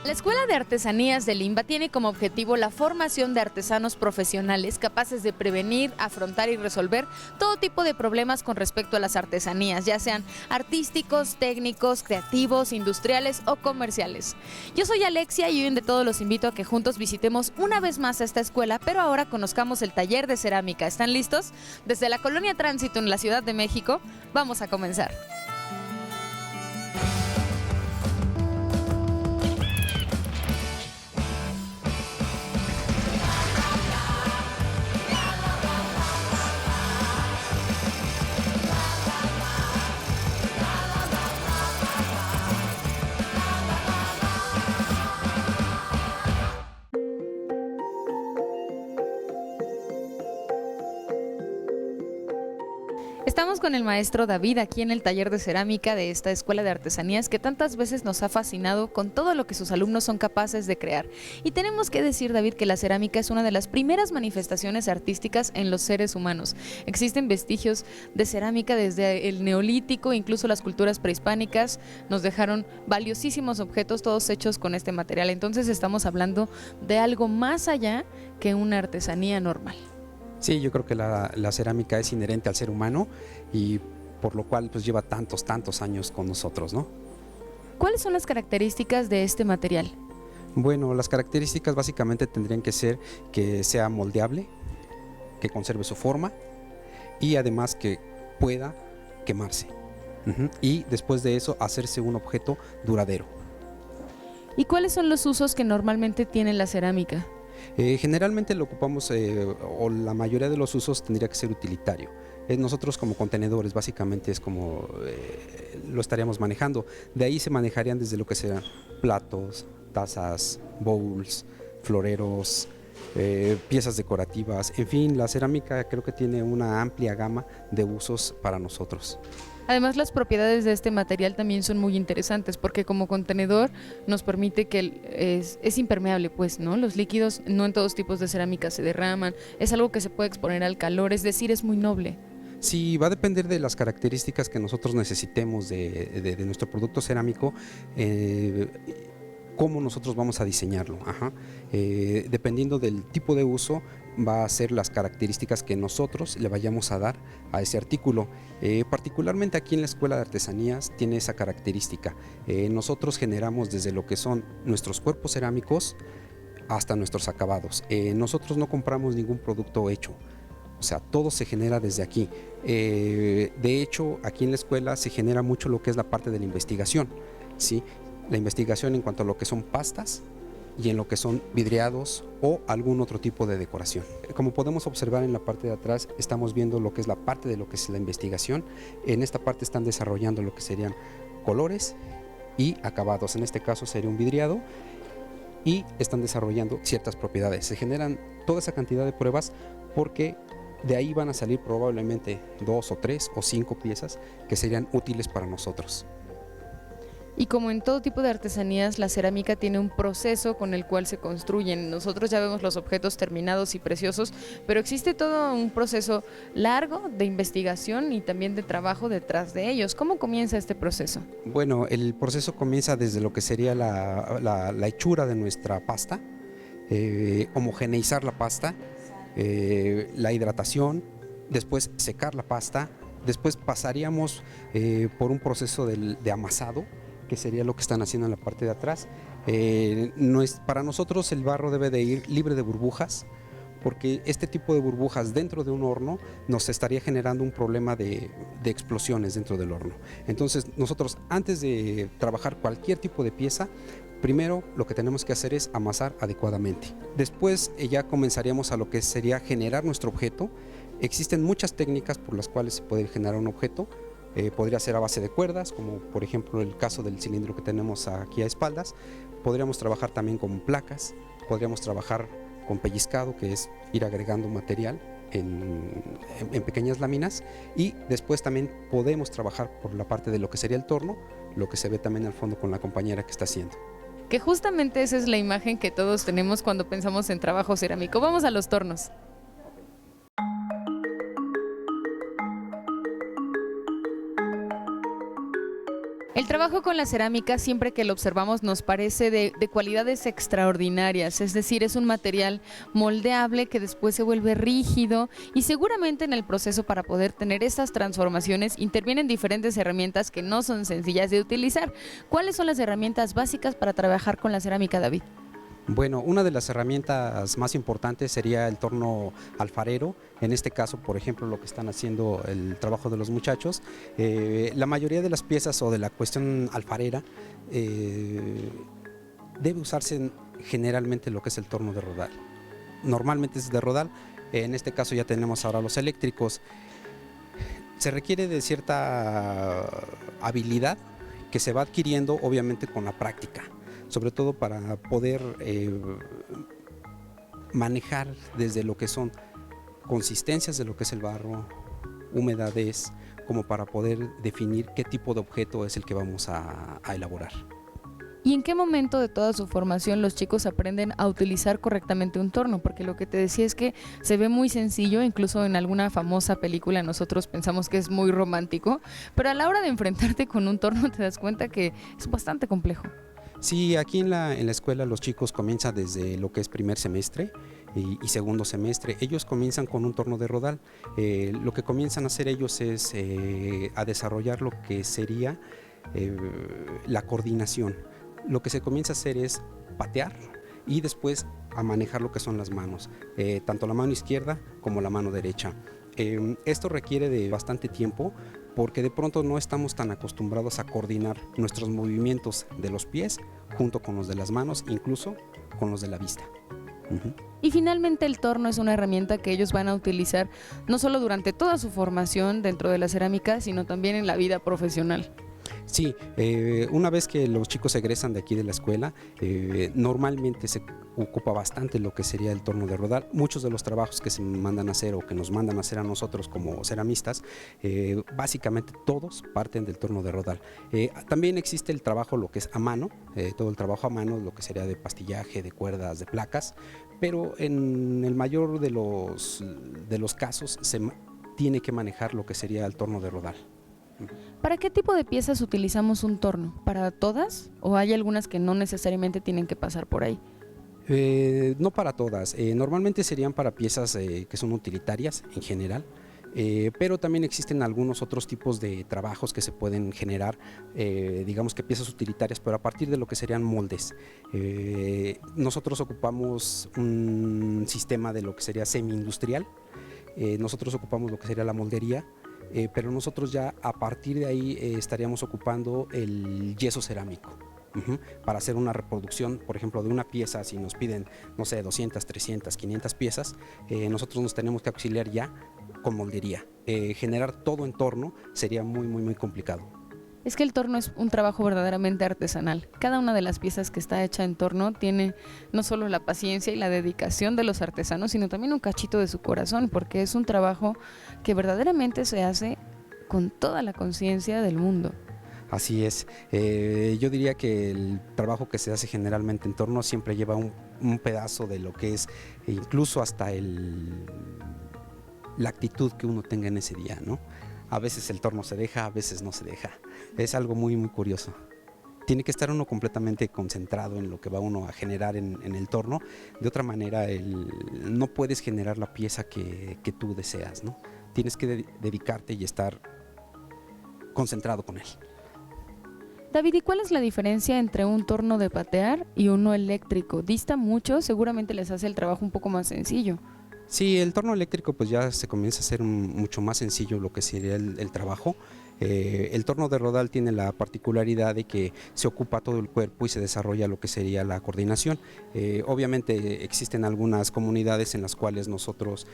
La Escuela de Artesanías de Limba tiene como objetivo la formación de artesanos profesionales capaces de prevenir, afrontar y resolver todo tipo de problemas con respecto a las artesanías, ya sean artísticos, técnicos, creativos, industriales o comerciales. Yo soy Alexia y hoy en De Todo los invito a que juntos visitemos una vez más esta escuela, pero ahora conozcamos el taller de cerámica. ¿Están listos? Desde la Colonia Tránsito en la Ciudad de México, vamos a comenzar. Estamos con el maestro David aquí en el taller de cerámica de esta escuela de artesanías que tantas veces nos ha fascinado con todo lo que sus alumnos son capaces de crear. Y tenemos que decir, David, que la cerámica es una de las primeras manifestaciones artísticas en los seres humanos. Existen vestigios de cerámica desde el neolítico, incluso las culturas prehispánicas nos dejaron valiosísimos objetos, todos hechos con este material. Entonces estamos hablando de algo más allá que una artesanía normal. Sí, yo creo que la cerámica es inherente al ser humano y por lo cual pues lleva tantos años con nosotros, ¿no? ¿Cuáles son las características de este material? Bueno, las características básicamente tendrían que ser que sea moldeable, que conserve su forma y además que pueda quemarse. Y después de eso hacerse un objeto duradero. ¿Y cuáles son los usos que normalmente tiene la cerámica? Generalmente lo ocupamos, o la mayoría de los usos tendría que ser utilitario. Nosotros como contenedores básicamente es como lo estaríamos manejando. De ahí se manejarían desde lo que sean platos, tazas, bowls, floreros, piezas decorativas. En fin, la cerámica creo que tiene una amplia gama de usos para nosotros. Además, las propiedades de este material también son muy interesantes porque como contenedor nos permite que es impermeable, pues, ¿no? Los líquidos no en todos tipos de cerámica se derraman, es algo que se puede exponer al calor, es decir, es muy noble. Sí, va a depender de las características que nosotros necesitemos de nuestro producto cerámico, cómo nosotros vamos a diseñarlo. Dependiendo del tipo de uso va a ser las características que nosotros le vayamos a dar a ese artículo. Particularmente aquí en la Escuela de Artesanías tiene esa característica. Nosotros generamos desde lo que son nuestros cuerpos cerámicos hasta nuestros acabados. Nosotros no compramos ningún producto hecho. O sea, todo se genera desde aquí. De hecho, aquí en la escuela se genera mucho lo que es la parte de la investigación, ¿sí? La investigación en cuanto a lo que son pastas y en lo que son vidriados o algún otro tipo de decoración. Como podemos observar en la parte de atrás, estamos viendo lo que es la parte de lo que es la investigación. En esta parte están desarrollando lo que serían colores y acabados. En este caso sería un vidriado y están desarrollando ciertas propiedades. Se generan toda esa cantidad de pruebas porque de ahí van a salir probablemente 2 o 3 o 5 piezas que serían útiles para nosotros. Y como en todo tipo de artesanías, la cerámica tiene un proceso con el cual se construyen. Nosotros ya vemos los objetos terminados y preciosos, pero existe todo un proceso largo de investigación y también de trabajo detrás de ellos. ¿Cómo comienza este proceso? Bueno, el proceso comienza desde lo que sería la hechura de nuestra pasta, homogeneizar la pasta, la hidratación, después secar la pasta, después pasaríamos por un proceso de amasado, que sería lo que están haciendo en la parte de atrás. Para nosotros el barro debe de ir libre de burbujas, porque este tipo de burbujas dentro de un horno nos estaría generando un problema de explosiones dentro del horno. Entonces nosotros, antes de trabajar cualquier tipo de pieza, primero lo que tenemos que hacer es amasar adecuadamente. Después ya comenzaríamos a lo que sería generar nuestro objeto. Existen muchas técnicas por las cuales se puede generar un objeto. Podría ser a base de cuerdas, como por ejemplo el caso del cilindro que tenemos aquí a espaldas. Podríamos trabajar también con placas, podríamos trabajar con pellizcado, que es ir agregando material en pequeñas láminas, y después también podemos trabajar por la parte de lo que sería el torno, lo que se ve también al fondo con la compañera que está haciendo. Que justamente esa es la imagen que todos tenemos cuando pensamos en trabajo cerámico. Vamos a los tornos. El trabajo con la cerámica, siempre que lo observamos, nos parece de cualidades extraordinarias, es decir, es un material moldeable que después se vuelve rígido y seguramente en el proceso para poder tener estas transformaciones intervienen diferentes herramientas que no son sencillas de utilizar. ¿Cuáles son las herramientas básicas para trabajar con la cerámica, David? Bueno, una de las herramientas más importantes sería el torno alfarero. En este caso, por ejemplo, lo que están haciendo el trabajo de los muchachos. La mayoría de las piezas o de la cuestión alfarera debe usarse generalmente lo que es el torno de rodal. Normalmente es de rodal, en este caso ya tenemos ahora los eléctricos. Se requiere de cierta habilidad que se va adquiriendo obviamente con la práctica, sobre todo para poder manejar desde lo que son consistencias de lo que es el barro, humedades, como para poder definir qué tipo de objeto es el que vamos a elaborar. ¿Y en qué momento de toda su formación los chicos aprenden a utilizar correctamente un torno? Porque lo que te decía es que se ve muy sencillo, incluso en alguna famosa película nosotros pensamos que es muy romántico, pero a la hora de enfrentarte con un torno te das cuenta que es bastante complejo. Sí, aquí en la escuela los chicos comienzan desde lo que es primer semestre y segundo semestre. Ellos comienzan con un torno de rodal. Lo que comienzan a hacer ellos es a desarrollar lo que sería la coordinación. Lo que se comienza a hacer es patear y después a manejar lo que son las manos, tanto la mano izquierda como la mano derecha. Esto requiere de bastante tiempo porque de pronto no estamos tan acostumbrados a coordinar nuestros movimientos de los pies junto con los de las manos, incluso con los de la vista. Y finalmente el torno es una herramienta que ellos van a utilizar no solo durante toda su formación dentro de la cerámica, sino también en la vida profesional. Sí, una vez que los chicos egresan de aquí de la escuela, normalmente se ocupa bastante lo que sería el torno de rodal. Muchos de los trabajos que se mandan a hacer o que nos mandan a hacer a nosotros como ceramistas, básicamente todos parten del torno de rodal. También existe el trabajo, lo que es a mano, todo el trabajo a mano, lo que sería de pastillaje, de cuerdas, de placas, pero en el mayor de los casos se tiene que manejar lo que sería el torno de rodal. ¿Para qué tipo de piezas utilizamos un torno? ¿Para todas? ¿O hay algunas que no necesariamente tienen que pasar por ahí? No para todas, normalmente serían para piezas que son utilitarias en general, pero también existen algunos otros tipos de trabajos que se pueden generar, digamos que piezas utilitarias, pero a partir de lo que serían moldes. Nosotros ocupamos un sistema de lo que sería semi-industrial, nosotros ocupamos lo que sería la moldería, pero nosotros ya a partir de ahí estaríamos ocupando el yeso cerámico. Para hacer una reproducción, por ejemplo, de una pieza, si nos piden, no sé, 200, 300, 500 piezas, nosotros nos tenemos que auxiliar ya con moldería. Generar todo en torno sería muy, muy, muy complicado. Es que el torno es un trabajo verdaderamente artesanal. Cada una de las piezas que está hecha en torno tiene no solo la paciencia y la dedicación de los artesanos, sino también un cachito de su corazón, porque es un trabajo que verdaderamente se hace con toda la conciencia del mundo. Así es, yo diría que el trabajo que se hace generalmente en torno siempre lleva un pedazo de lo que es, incluso hasta la actitud que uno tenga en ese día, ¿no? A veces el torno se deja, a veces no se deja. Es algo muy, muy curioso. Tiene que estar uno completamente concentrado en lo que va uno a generar en el torno. De otra manera, no puedes generar la pieza que tú deseas, ¿no? Tienes que dedicarte y estar concentrado con él. David, ¿y cuál es la diferencia entre un torno de patear y uno eléctrico? ¿Dista mucho? Seguramente les hace el trabajo un poco más sencillo. Sí, el torno eléctrico pues ya se comienza a hacer mucho más sencillo lo que sería el trabajo. El torno de rodal tiene la particularidad de que se ocupa todo el cuerpo y se desarrolla lo que sería la coordinación. Obviamente existen algunas comunidades en las cuales nosotros,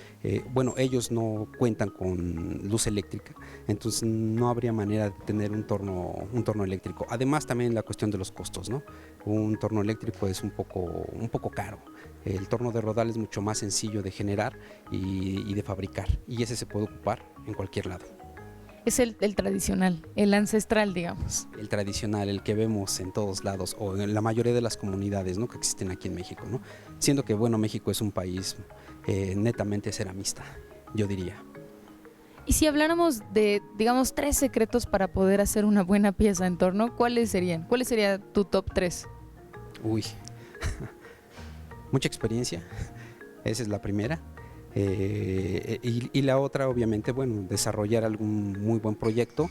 bueno, ellos no cuentan con luz eléctrica, entonces no habría manera de tener un torno eléctrico. Además también la cuestión de los costos, ¿no? Un torno eléctrico es un poco caro. El torno de rodal es mucho más sencillo de generar y de fabricar, y ese se puede ocupar en cualquier lado. Es el tradicional, el ancestral, digamos. El tradicional, el que vemos en todos lados o en la mayoría de las comunidades, ¿no?, que existen aquí en México, ¿no? Siendo que, bueno, México es un país netamente ceramista, yo diría. Y si habláramos de, digamos, 3 secretos para poder hacer una buena pieza en torno, ¿cuáles serían? ¿Cuál sería tu top 3? Uy, mucha experiencia, esa es la primera. Y la otra, obviamente, bueno, desarrollar algún muy buen proyecto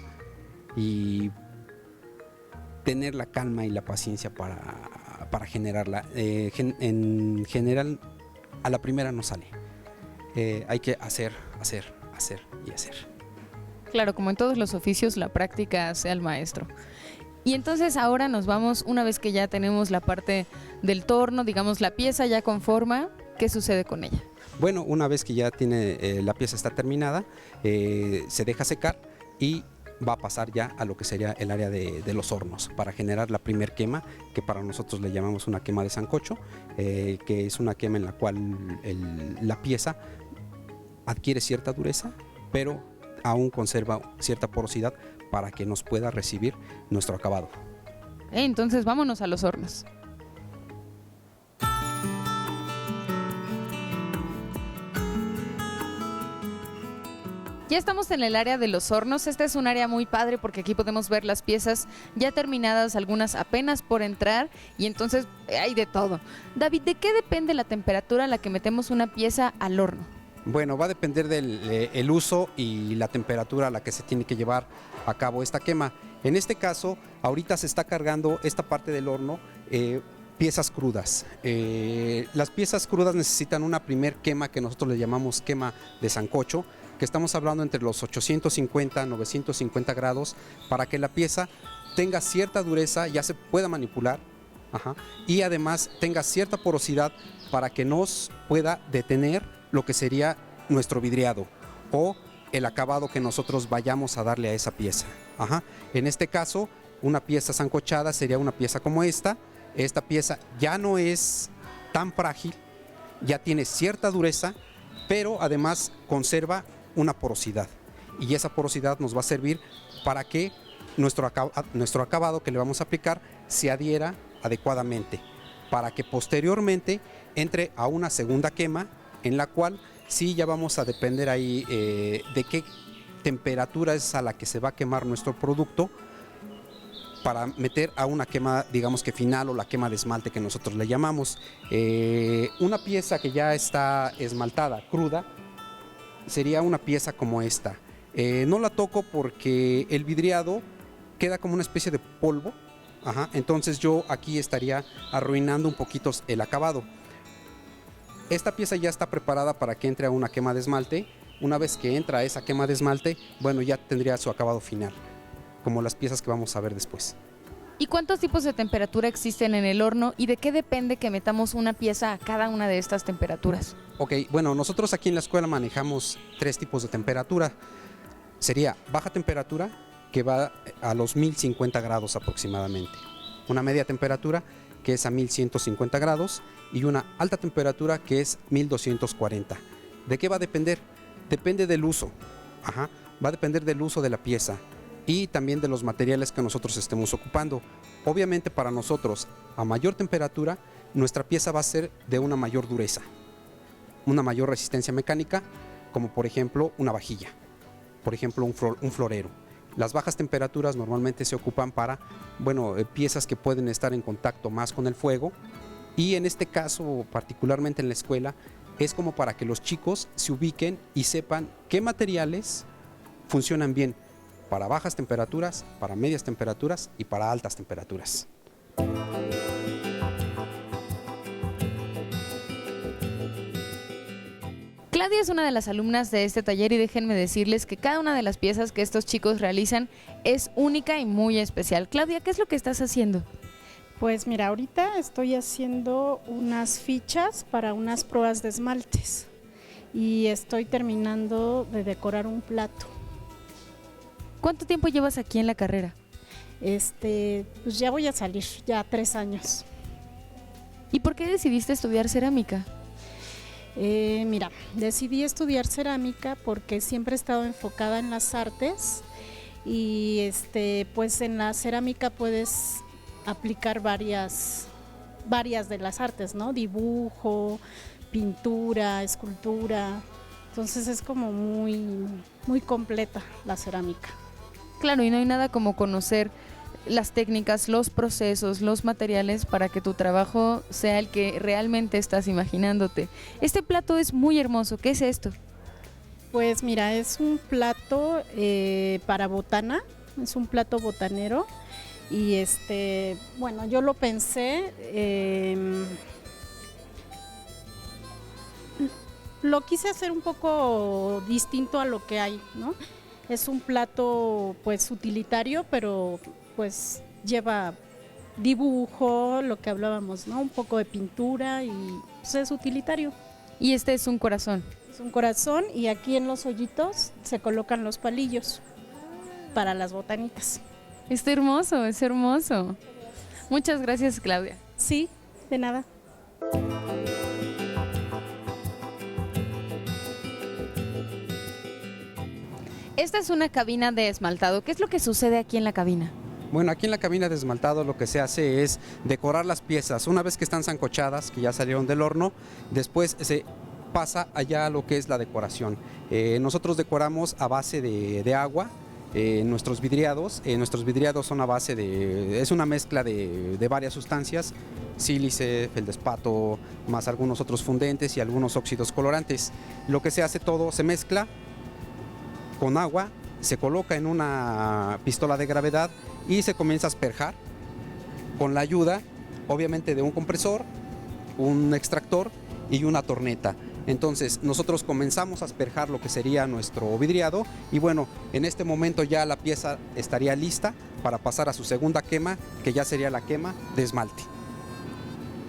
y tener la calma y la paciencia para generarla. En general, a la primera no sale. Hay que hacer y hacer. Claro, como en todos los oficios, la práctica hace al maestro. Y entonces ahora nos vamos, una vez que ya tenemos la parte del torno, digamos la pieza ya con forma, ¿qué sucede con ella? Bueno, una vez que ya tiene la pieza está terminada, se deja secar y va a pasar ya a lo que sería el área de los hornos para generar la primer quema, que para nosotros le llamamos una quema de sancocho, que es una quema en la cual la pieza adquiere cierta dureza, pero aún conserva cierta porosidad para que nos pueda recibir nuestro acabado. Entonces vámonos a los hornos. Ya estamos en el área de los hornos. Este es un área muy padre porque aquí podemos ver las piezas ya terminadas, algunas apenas por entrar, y entonces hay de todo. David, ¿de qué depende la temperatura a la que metemos una pieza al horno? Bueno, va a depender del uso y la temperatura a la que se tiene que llevar a cabo esta quema. En este caso, ahorita se está cargando esta parte del horno, piezas crudas. Las piezas crudas necesitan una primer quema que nosotros le llamamos quema de sancocho, que estamos hablando entre los 850 950 grados, para que la pieza tenga cierta dureza, ya se pueda manipular, y además tenga cierta porosidad para que nos pueda detener lo que sería nuestro vidriado o el acabado que nosotros vayamos a darle a esa pieza. En este caso, una pieza sancochada sería una pieza como esta. Esta pieza ya no es tan frágil, ya tiene cierta dureza, pero además conserva una porosidad, y esa porosidad nos va a servir para que nuestro acabado que le vamos a aplicar se adhiera adecuadamente, para que posteriormente entre a una segunda quema, en la cual sí ya vamos a depender ahí de qué temperatura es a la que se va a quemar nuestro producto, para meter a una quema, digamos que final, o la quema de esmalte que nosotros le llamamos. Una pieza que ya está esmaltada, cruda, sería una pieza como esta. No la toco porque el vidriado queda como una especie de polvo, entonces yo aquí estaría arruinando un poquito el acabado. Esta pieza ya está preparada para que entre a una quema de esmalte. Una vez que entra a esa quema de esmalte, bueno, ya tendría su acabado final, como las piezas que vamos a ver después. ¿Y cuántos tipos de temperatura existen en el horno y de qué depende que metamos una pieza a cada una de estas temperaturas? Ok, bueno, nosotros aquí en la escuela manejamos 3 tipos de temperatura. Sería baja temperatura, que va a los 1050 grados aproximadamente. Una media temperatura, que es a 1150 grados, y una alta temperatura, que es 1240. ¿De qué va a depender? Depende del uso. Va a depender del uso de la pieza y también de los materiales que nosotros estemos ocupando. Obviamente, para nosotros, a mayor temperatura, nuestra pieza va a ser de una mayor dureza, una mayor resistencia mecánica, como por ejemplo una vajilla, por ejemplo un florero. Las bajas temperaturas normalmente se ocupan para, bueno, piezas que pueden estar en contacto más con el fuego, y en este caso, particularmente en la escuela, es como para que los chicos se ubiquen y sepan qué materiales funcionan bien para bajas temperaturas, para medias temperaturas y para altas temperaturas. Claudia es una de las alumnas de este taller y déjenme decirles que cada una de las piezas que estos chicos realizan es única y muy especial. Claudia, ¿qué es lo que estás haciendo? Pues mira, ahorita estoy haciendo unas fichas para unas pruebas de esmaltes y estoy terminando de decorar un plato. ¿Cuánto tiempo llevas aquí en la carrera? Pues ya voy a salir, ya 3 años. ¿Y por qué decidiste estudiar cerámica? Mira, decidí estudiar cerámica porque siempre he estado enfocada en las artes y pues en la cerámica puedes aplicar varias de las artes, ¿no? Dibujo, pintura, escultura, Entonces es como muy completa la cerámica. Claro, y no hay nada como conocer las técnicas, los procesos, los materiales para que tu trabajo sea el que realmente estás imaginándote. Este plato es muy hermoso. ¿Qué es esto? Pues mira, es un plato para botana, es un plato botanero y bueno, yo lo pensé, lo quise hacer un poco distinto a lo que hay, ¿no? Es un plato pues utilitario, pero pues lleva dibujo, lo que hablábamos, ¿no? Un poco de pintura y pues, es utilitario. Y este es un corazón. Es un corazón y aquí en los hoyitos se colocan los palillos para las botanitas. Está hermoso, es hermoso. Muchas gracias, Claudia. Sí, de nada. Esta es una cabina de esmaltado. ¿Qué es lo que sucede aquí en la cabina? Bueno, aquí en la cabina de esmaltado lo que se hace es decorar las piezas. Una vez que están sancochadas, que ya salieron del horno, después se pasa allá a lo que es la decoración. Nosotros decoramos a base de agua. Nuestros vidriados son a base es una mezcla de varias sustancias, sílice, feldespato, más algunos otros fundentes y algunos óxidos colorantes. Lo que se hace todo, se mezcla con agua, se coloca en una pistola de gravedad y se comienza a asperjar con la ayuda, obviamente, de un compresor, un extractor y una torneta. Entonces nosotros comenzamos a asperjar lo que sería nuestro vidriado y bueno, en este momento ya la pieza estaría lista para pasar a su segunda quema, que ya sería la quema de esmalte.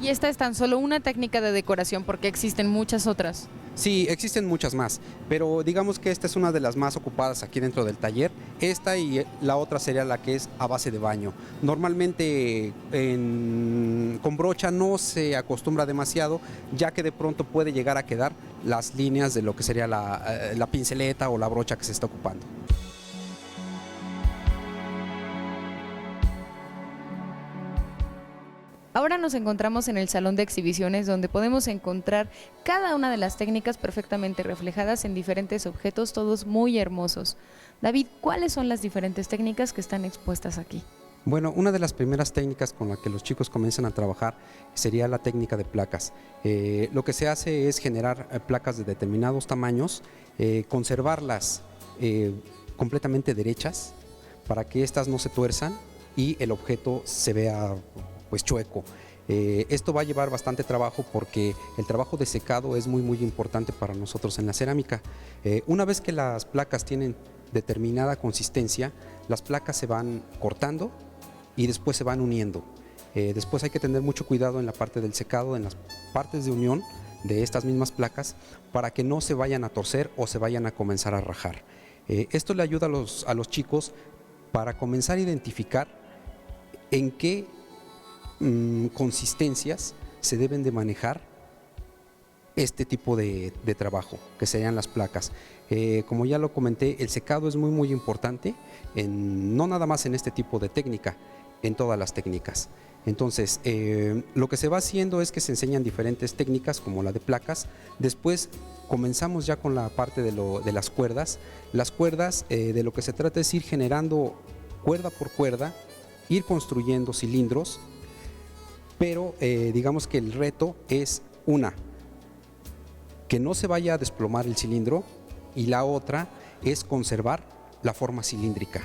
Y esta es tan solo una técnica de decoración porque existen muchas otras. Sí, existen muchas más, pero digamos que esta es una de las más ocupadas aquí dentro del taller. Esta y la otra sería la que es a base de baño. Normalmente con brocha no se acostumbra demasiado, ya que de pronto puede llegar a quedar las líneas de lo que sería la pinceleta o la brocha que se está ocupando. Ahora nos encontramos en el salón de exhibiciones donde podemos encontrar cada una de las técnicas perfectamente reflejadas en diferentes objetos, todos muy hermosos. David, ¿cuáles son las diferentes técnicas que están expuestas aquí? Bueno, una de las primeras técnicas con la que los chicos comienzan a trabajar sería la técnica de placas. Lo que se hace es generar placas de determinados tamaños, conservarlas completamente derechas para que éstas no se tuerzan y el objeto se vea pues chueco. Esto va a llevar bastante trabajo porque el trabajo de secado es muy importante para nosotros en la cerámica. Una vez que las placas tienen determinada consistencia, las placas se van cortando y después se van uniendo. Después hay que tener mucho cuidado en la parte del secado, en las partes de unión de estas mismas placas, para que no se vayan a torcer o se vayan a comenzar a rajar. Esto le ayuda a los chicos para comenzar a identificar en qué consistencias se deben de manejar este tipo de trabajo, que serían las placas. Como ya lo comenté, el secado es muy importante, no nada más en este tipo de técnica, en todas las técnicas. Entonces, lo que se va haciendo es que se enseñan diferentes técnicas como la de placas. Después comenzamos ya con la parte de las cuerdas. Las cuerdas, de lo que se trata es ir generando cuerda por cuerda, ir construyendo cilindros, pero digamos que el reto es que no se vaya a desplomar el cilindro, y la otra es conservar la forma cilíndrica.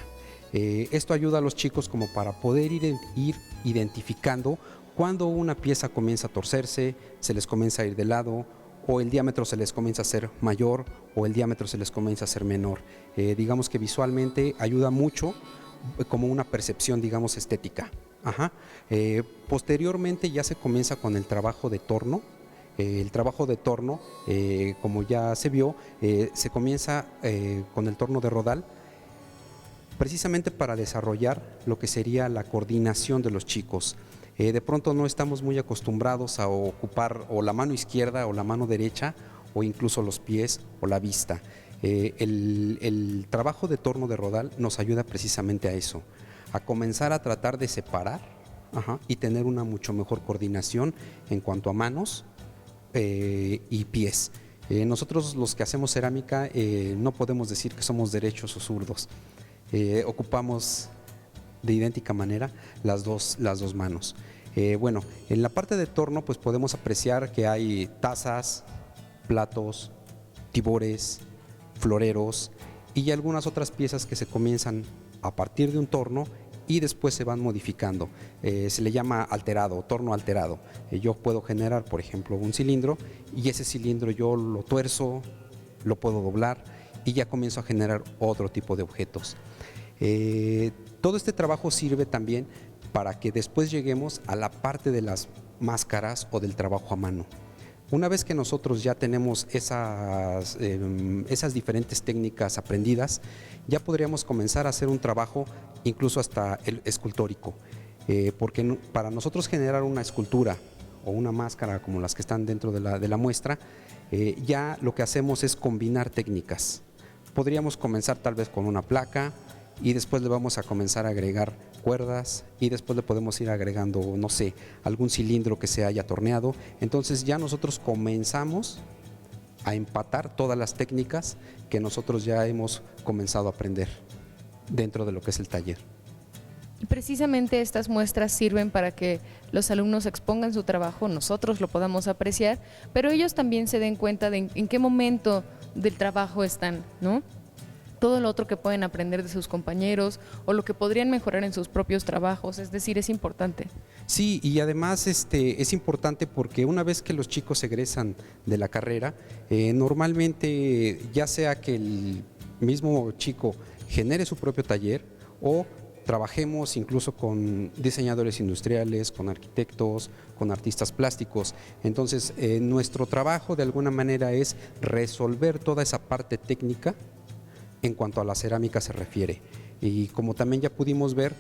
Esto ayuda a los chicos como para poder ir identificando cuando una pieza comienza a torcerse, se les comienza a ir de lado, o el diámetro se les comienza a hacer mayor, o el diámetro se les comienza a hacer menor. Digamos que visualmente ayuda mucho como una percepción, digamos, estética. Posteriormente ya se comienza con el trabajo de torno. El trabajo de torno, como ya se vio, se comienza con el torno de rodal, precisamente para desarrollar lo que sería la coordinación de los chicos. De pronto no estamos muy acostumbrados a ocupar o la mano izquierda o la mano derecha, o incluso los pies o la vista. El trabajo de torno de rodal nos ayuda precisamente a eso, a comenzar a tratar de separar y tener una mucho mejor coordinación en cuanto a manos y pies. Nosotros los que hacemos cerámica no podemos decir que somos derechos o zurdos. Ocupamos de idéntica manera las dos manos. Bueno, en la parte de torno pues podemos apreciar que hay tazas, platos, tibores, floreros y algunas otras piezas que se comienzan a partir de un torno y después se van modificando. Se le llama alterado, torno alterado. Yo puedo generar, por ejemplo, un cilindro y ese cilindro yo lo tuerzo, lo puedo doblar y ya comienzo a generar otro tipo de objetos. Todo este trabajo sirve también para que después lleguemos a la parte de las máscaras o del trabajo a mano. Una vez que nosotros ya tenemos esas diferentes técnicas aprendidas, ya podríamos comenzar a hacer un trabajo incluso hasta el escultórico, porque para nosotros generar una escultura o una máscara como las que están dentro de la muestra, ya lo que hacemos es combinar técnicas. Podríamos comenzar tal vez con una placa y después le vamos a comenzar a agregar cuerdas y después le podemos ir agregando, no sé, algún cilindro que se haya torneado. Entonces ya nosotros comenzamos a empatar todas las técnicas que nosotros ya hemos comenzado a aprender dentro de lo que es el taller. Y precisamente estas muestras sirven para que los alumnos expongan su trabajo, nosotros lo podamos apreciar, pero ellos también se den cuenta de en qué momento del trabajo están, ¿no? Todo lo otro que pueden aprender de sus compañeros o lo que podrían mejorar en sus propios trabajos, es decir, es importante. Sí, y además es importante porque una vez que los chicos egresan de la carrera, normalmente ya sea que el mismo chico genere su propio taller o trabajemos incluso con diseñadores industriales, con arquitectos, con artistas plásticos. Entonces, nuestro trabajo de alguna manera es resolver toda esa parte técnica en cuanto a la cerámica se refiere. Y como también ya pudimos ver,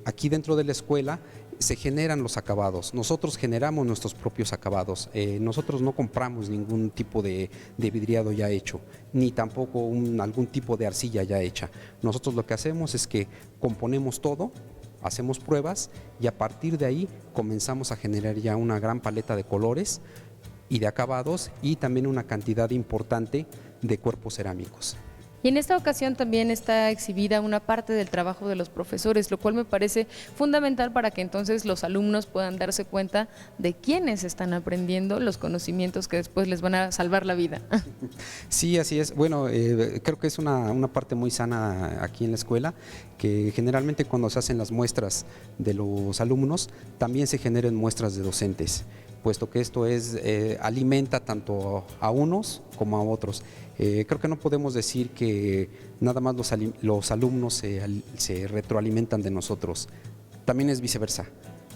aquí dentro de la escuela se generan los acabados, nosotros generamos nuestros propios acabados, nosotros no compramos ningún tipo de vidriado ya hecho, ni tampoco algún tipo de arcilla ya hecha. Nosotros lo que hacemos es que componemos todo, hacemos pruebas y a partir de ahí comenzamos a generar ya una gran paleta de colores y de acabados y también una cantidad importante de cuerpos cerámicos. Y en esta ocasión también está exhibida una parte del trabajo de los profesores, lo cual me parece fundamental para que entonces los alumnos puedan darse cuenta de quiénes están aprendiendo los conocimientos que después les van a salvar la vida. Sí, así es. Bueno, creo que es una parte muy sana aquí en la escuela, que generalmente cuando se hacen las muestras de los alumnos, también se generan muestras de docentes, puesto que esto alimenta tanto a unos como a otros. Creo que no podemos decir que nada más los alumnos se retroalimentan de nosotros, también es viceversa,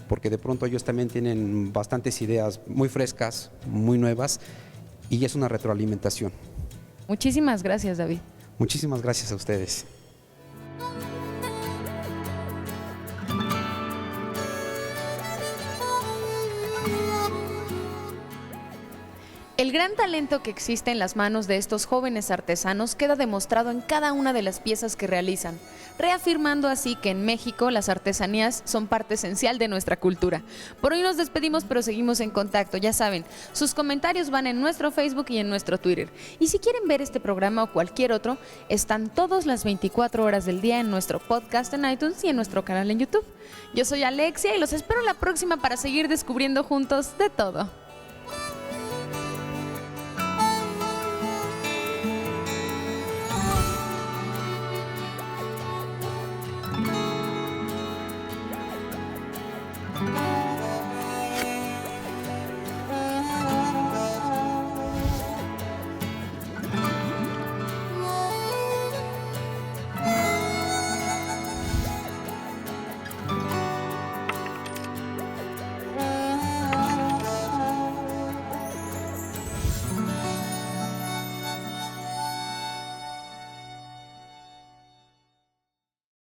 porque de pronto ellos también tienen bastantes ideas muy frescas, muy nuevas y es una retroalimentación. Muchísimas gracias, David. Muchísimas gracias a ustedes. El gran talento que existe en las manos de estos jóvenes artesanos queda demostrado en cada una de las piezas que realizan, reafirmando así que en México las artesanías son parte esencial de nuestra cultura. Por hoy nos despedimos, pero seguimos en contacto, ya saben, sus comentarios van en nuestro Facebook y en nuestro Twitter. Y si quieren ver este programa o cualquier otro, están todas las 24 horas del día en nuestro podcast en iTunes y en nuestro canal en YouTube. Yo soy Alexia y los espero la próxima para seguir descubriendo juntos de todo.